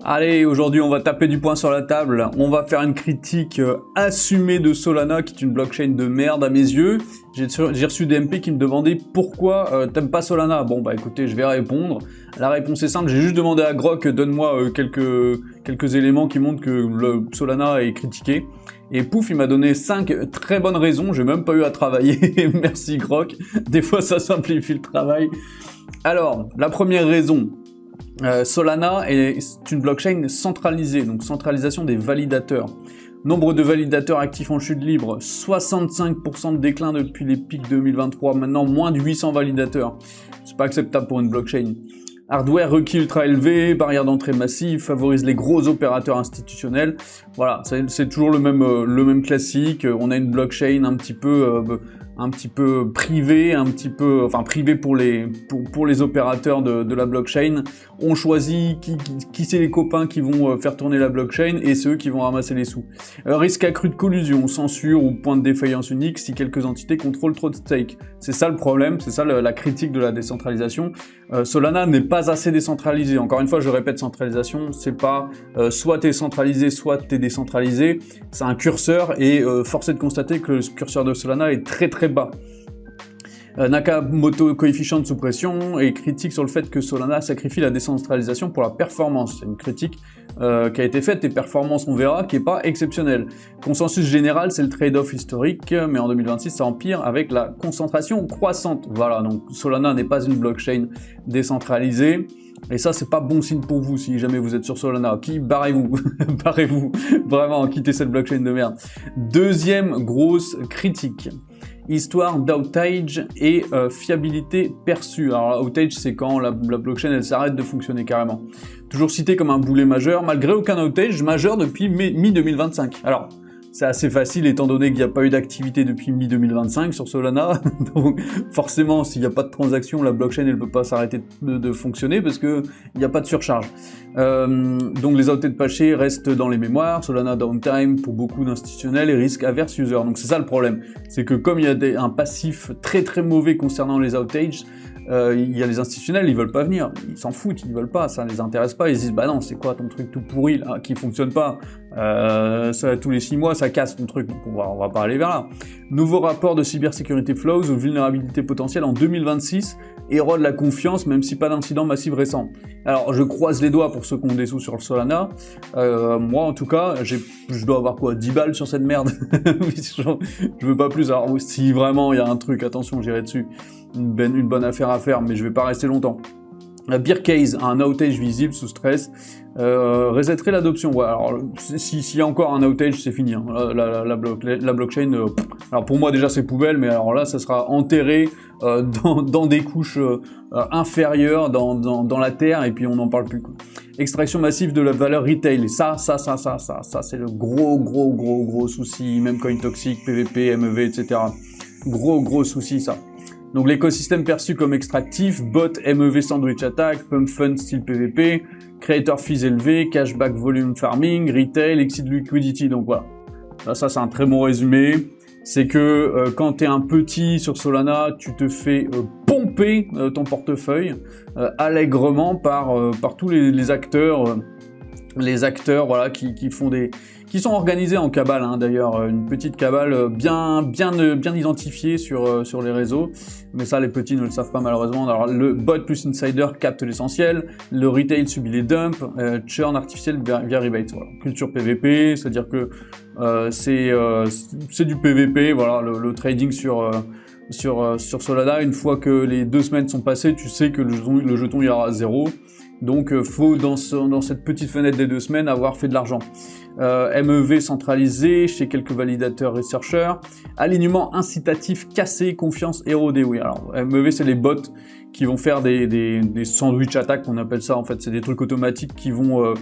Allez, aujourd'hui on va taper du poing sur la table, on va faire une critique assumée de Solana, qui est une blockchain de merde à mes yeux. J'ai reçu des MP qui me demandaient pourquoi t'aimes pas Solana. Bon bah écoutez, je vais répondre. La réponse est simple, j'ai juste demandé à Grok, donne-moi quelques éléments qui montrent que le Solana est critiqué. Et pouf, il m'a donné 5 très bonnes raisons, j'ai même pas eu à travailler, merci Grok, des fois ça simplifie le travail. Alors, la première raison, Solana est une blockchain centralisée, donc centralisation des validateurs. Nombre de validateurs actifs en chute libre, 65% de déclin depuis les pics 2023, maintenant moins de 800 validateurs. C'est pas acceptable pour une blockchain. Hardware requis ultra élevé, barrière d'entrée massive, favorise les gros opérateurs institutionnels. Voilà, c'est toujours le même classique. On a une blockchain un petit peu privée, enfin privée pour les opérateurs de la blockchain. On choisit qui c'est les copains qui vont faire tourner la blockchain et ceux qui vont ramasser les sous. Risque accru de collusion, censure ou point de défaillance unique si quelques entités contrôlent trop de stake. C'est ça le problème, c'est ça la critique de la décentralisation. Solana n'est pas assez décentralisé. Encore une fois, je répète, centralisation, c'est pas soit t'es centralisé, soit t'es décentralisé. C'est un curseur et force est de constater que le curseur de Solana est très très bas. Nakamoto coefficient de sous pression et critique sur le fait que Solana sacrifie la décentralisation pour la performance. C'est une critique qui a été faite, et performance on verra, qui est pas exceptionnelle. Consensus général, c'est le trade-off historique, mais en 2026 ça empire avec la concentration croissante. Voilà, donc Solana n'est pas une blockchain décentralisée. Et ça, c'est pas bon signe pour vous si jamais vous êtes sur Solana. Barrez-vous, barrez-vous, vraiment, quittez cette blockchain de merde. Deuxième grosse critique, histoire d'outage et fiabilité perçue. Alors outage, c'est quand la blockchain elle s'arrête de fonctionner carrément. Toujours cité comme un boulet majeur, malgré aucun outage majeur depuis mi-2025. Alors, c'est assez facile étant donné qu'il n'y a pas eu d'activité depuis mi-2025 sur Solana, donc forcément s'il n'y a pas de transaction, la blockchain elle ne peut pas s'arrêter de fonctionner parce qu'il n'y a pas de surcharge. Donc les outages patchés restent dans les mémoires, Solana downtime pour beaucoup d'institutionnels et risque averse user. Donc c'est ça le problème, c'est que comme il y a un passif très très mauvais concernant les outages, il y a les institutionnels, ils veulent pas venir, ils s'en foutent, ils veulent pas, ça les intéresse pas, ils se disent bah non, c'est quoi ton truc tout pourri là, qui fonctionne pas, ça, tous les 6 mois ça casse ton truc, donc on va pas aller vers là. Nouveau rapport de cybersécurité flows aux vulnérabilités potentielles en 2026 érode la confiance même si pas d'incident massif récent. Alors je croise les doigts pour ceux qui ont des sous sur le Solana, moi en tout cas je dois avoir quoi, 10 balles sur cette merde. Je veux pas plus, alors si vraiment il y a un truc, attention j'irai dessus, une bonne affaire à faire, mais je vais pas rester longtemps. Bearcase, un outage visible sous stress, resetterait l'adoption. Ouais, alors s'il y a encore un outage, c'est fini. Hein. La blockchain, alors pour moi déjà c'est poubelle, mais alors là ça sera enterré dans des couches inférieures dans la terre et puis on n'en parle plus. Quoi. Extraction massive de la valeur retail, ça c'est le gros souci, même coin toxique, PVP, MEV, etc. Gros souci ça. Donc l'écosystème perçu comme extractif, bot, MEV sandwich attack, pump fund style PVP, creator fees élevés, cashback volume farming, retail, exit liquidity. Donc voilà, ça c'est un très bon résumé. C'est que quand tu es un petit sur Solana, tu te fais pomper ton portefeuille allègrement par tous les acteurs, voilà, qui sont organisés en cabale, hein, d'ailleurs, une petite cabale bien identifiée sur les réseaux, mais ça les petits ne le savent pas malheureusement. Alors le bot plus insider capte l'essentiel, le retail subit les dumps, churn artificiel via rebate. Voilà. Culture PVP, c'est-à-dire que c'est du PVP, voilà, le trading sur Solana. Une fois que les 2 semaines sont passées, tu sais que le jeton ira à 0. Donc faut dans cette petite fenêtre des 2 semaines avoir fait de l'argent. MEV centralisé chez quelques validateurs researchers, alignement incitatif cassé, confiance érodée. Oui, alors MEV c'est les bots qui vont faire des sandwich attack qu'on appelle ça, en fait c'est des trucs automatiques qui vont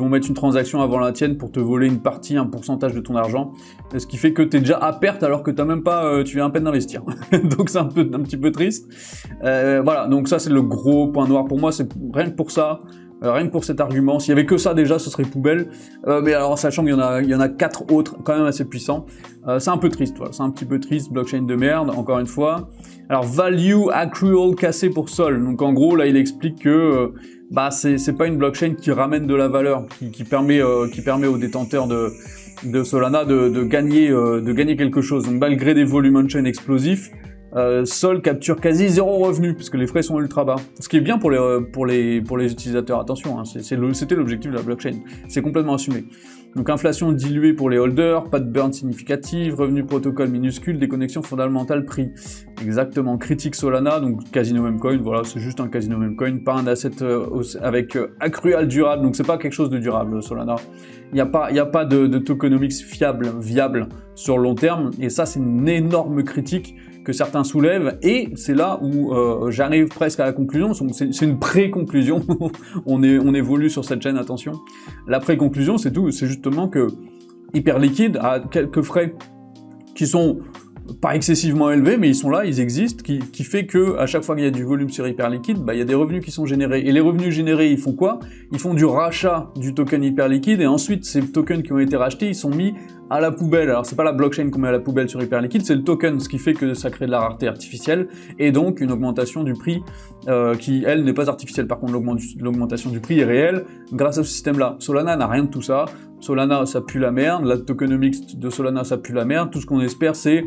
mettre une transaction avant la tienne pour te voler une partie, un pourcentage de ton argent, ce qui fait que tu es déjà à perte alors que t'as même pas, tu viens à peine d'investir. Donc c'est un petit peu triste. Voilà, donc ça c'est le gros point noir pour moi, c'est rien que pour ça, rien que pour cet argument. S'il y avait que ça déjà, ce serait poubelle. Mais alors sachant qu'il y en a 4 autres quand même assez puissants, c'est un peu triste. Voilà, c'est un petit peu triste, blockchain de merde, encore une fois. Alors value accrual cassé pour Sol. Donc en gros là il explique que bah c'est pas une blockchain qui ramène de la valeur, qui permet aux détenteurs de Solana de gagner quelque chose. Donc malgré des volumes on-chain explosifs, Sol capture quasi 0 revenu puisque les frais sont ultra bas. Ce qui est bien pour les utilisateurs. Attention, hein, c'était l'objectif de la blockchain. C'est complètement assumé. Donc inflation diluée pour les holders, pas de burn significative, revenu protocole minuscule, déconnexion fondamentale prix. Exactement. Critique Solana, donc Casino Memecoin, voilà, c'est juste un Casino Memecoin, pas un asset avec accrual durable, donc c'est pas quelque chose de durable Solana. Il n'y a pas de tokenomics viable sur le long terme, et ça c'est une énorme critique que certains soulèvent, et c'est là où j'arrive presque à la conclusion. C'est une pré-conclusion, on évolue sur cette chaîne, attention. La pré-conclusion, c'est tout, c'est justement que Hyperliquid a quelques frais qui sont pas excessivement élevés, mais ils sont là, ils existent, qui fait que à chaque fois qu'il y a du volume sur Hyperliquid, bah, il y a des revenus qui sont générés. Et les revenus générés, ils font quoi? Ils font du rachat du token Hyperliquid, et ensuite ces tokens qui ont été rachetés, ils sont mis à la poubelle. Alors c'est pas la blockchain qu'on met à la poubelle sur Hyperliquid, c'est le token, ce qui fait que ça crée de la rareté artificielle, et donc une augmentation du prix qui, elle, n'est pas artificielle. Par contre, l'augmentation du prix est réelle grâce à ce système-là. Solana n'a rien de tout ça. Solana, ça pue la merde, la tokenomics de Solana, ça pue la merde. Tout ce qu'on espère, c'est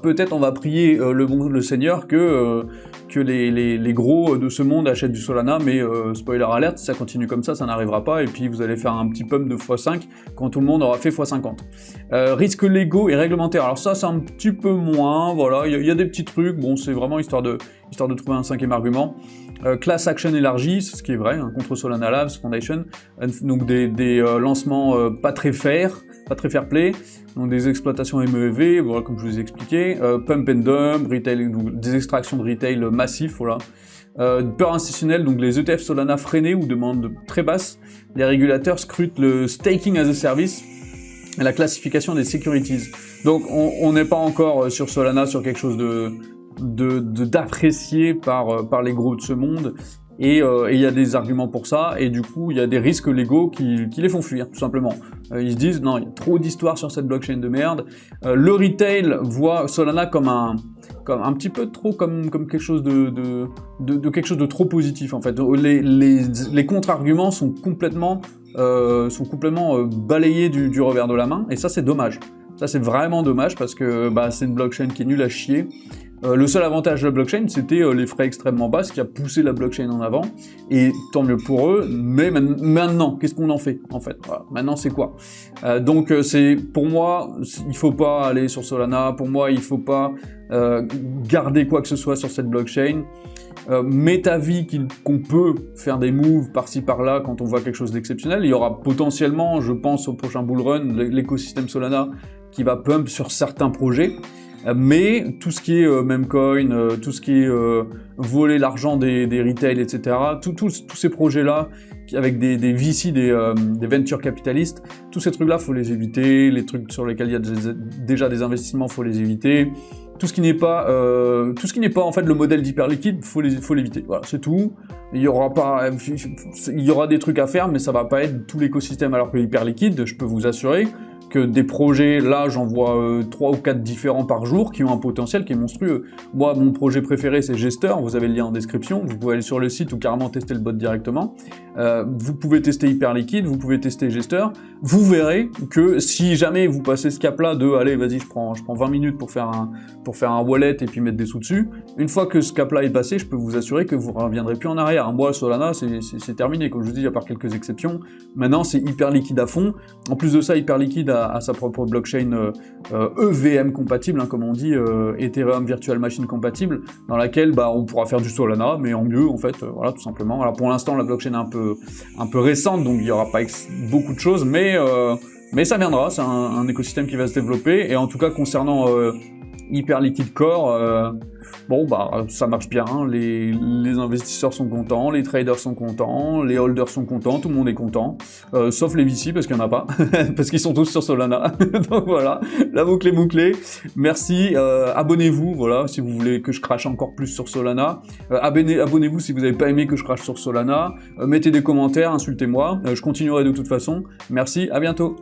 peut-être on va prier le Seigneur que les gros de ce monde achètent du Solana, mais spoiler alert, si ça continue comme ça n'arrivera pas, et puis vous allez faire un petit pump de x5 quand tout le monde aura fait x50. Risques légaux et réglementaires, alors ça c'est un petit peu moins, voilà, il y a des petits trucs, bon c'est vraiment histoire de trouver un cinquième argument. Class action élargie, c'est ce qui est vrai, hein, contre Solana Labs, Foundation, donc des lancements pas très fair play, donc des exploitations MEV, voilà, comme je vous ai expliqué, pump and dump, retail, donc des extractions de retail massifs, voilà. Peur institutionnelle, donc les ETF Solana freinés ou demande très basse, les régulateurs scrutent le staking as a service et la classification des securities. Donc on n'est pas encore sur Solana sur quelque chose d'apprécié par les gros de ce monde, et il y a des arguments pour ça, et du coup il y a des risques légaux qui les font fuir, tout simplement. Ils se disent non, il y a trop d'histoires sur cette blockchain de merde. Le retail voit Solana comme un petit peu trop comme quelque chose de quelque chose de trop positif en fait. Les contre-arguments sont complètement balayés du revers de la main, et ça c'est dommage. Ça c'est vraiment dommage parce que c'est une blockchain qui est nulle à chier. Le seul avantage de la blockchain, c'était les frais extrêmement bas, ce qui a poussé la blockchain en avant, et tant mieux pour eux, mais maintenant, qu'est-ce qu'on en fait, en fait? Voilà, maintenant, c'est quoi? Donc, pour moi, il faut pas aller sur Solana, pour moi, il faut pas garder quoi que ce soit sur cette blockchain. M'est avis qu'on peut faire des moves par-ci par-là quand on voit quelque chose d'exceptionnel. Il y aura potentiellement, je pense au prochain bull run, l'écosystème Solana qui va pump sur certains projets. Mais tout ce qui est memecoin, tout ce qui est voler l'argent des retail, etc., tous ces projets-là, avec des VC, des venture capitalistes, tous ces trucs-là, faut les éviter. Les trucs sur lesquels il y a déjà des investissements, faut les éviter. Tout ce qui n'est pas en fait le modèle d'Hyperliquid, faut l'éviter. Voilà, c'est tout. Il y aura des trucs à faire, mais ça va pas être tout l'écosystème. Alors que Hyperliquid, je peux vous assurer que des projets, là j'en vois 3 ou 4 différents par jour qui ont un potentiel qui est monstrueux. Moi, mon projet préféré c'est Gestor, vous avez le lien en description, vous pouvez aller sur le site ou carrément tester le bot directement. Vous pouvez tester Hyperliquid, vous pouvez tester Gestor, vous verrez que si jamais vous passez ce cap-là de allez vas-y je prends 20 minutes pour faire un wallet et puis mettre des sous dessus, une fois que ce cap-là est passé, je peux vous assurer que vous ne reviendrez plus en arrière. Moi, Solana, c'est terminé, comme je vous dis, à part quelques exceptions. Maintenant, c'est Hyperliquid à fond. En plus de ça, Hyperliquid a sa propre blockchain EVM compatible, hein, comme on dit, Ethereum Virtual Machine compatible, dans laquelle on pourra faire du Solana, mais en mieux, en fait, voilà, tout simplement. Alors pour l'instant, la blockchain est un peu récente, donc il n'y aura pas beaucoup de choses, mais ça viendra, c'est un écosystème qui va se développer, et en tout cas, concernant Hyperliquid Core, ça marche bien, hein. Les investisseurs sont contents, les traders sont contents, les holders sont contents, tout le monde est content, sauf les VC parce qu'il n'y en a pas, parce qu'ils sont tous sur Solana. Donc voilà, la boucle est bouclée. Merci, abonnez-vous, voilà, si vous voulez que je crache encore plus sur Solana. Abonnez-vous si vous n'avez pas aimé que je crache sur Solana. Mettez des commentaires, insultez-moi, je continuerai de toute façon. Merci, à bientôt.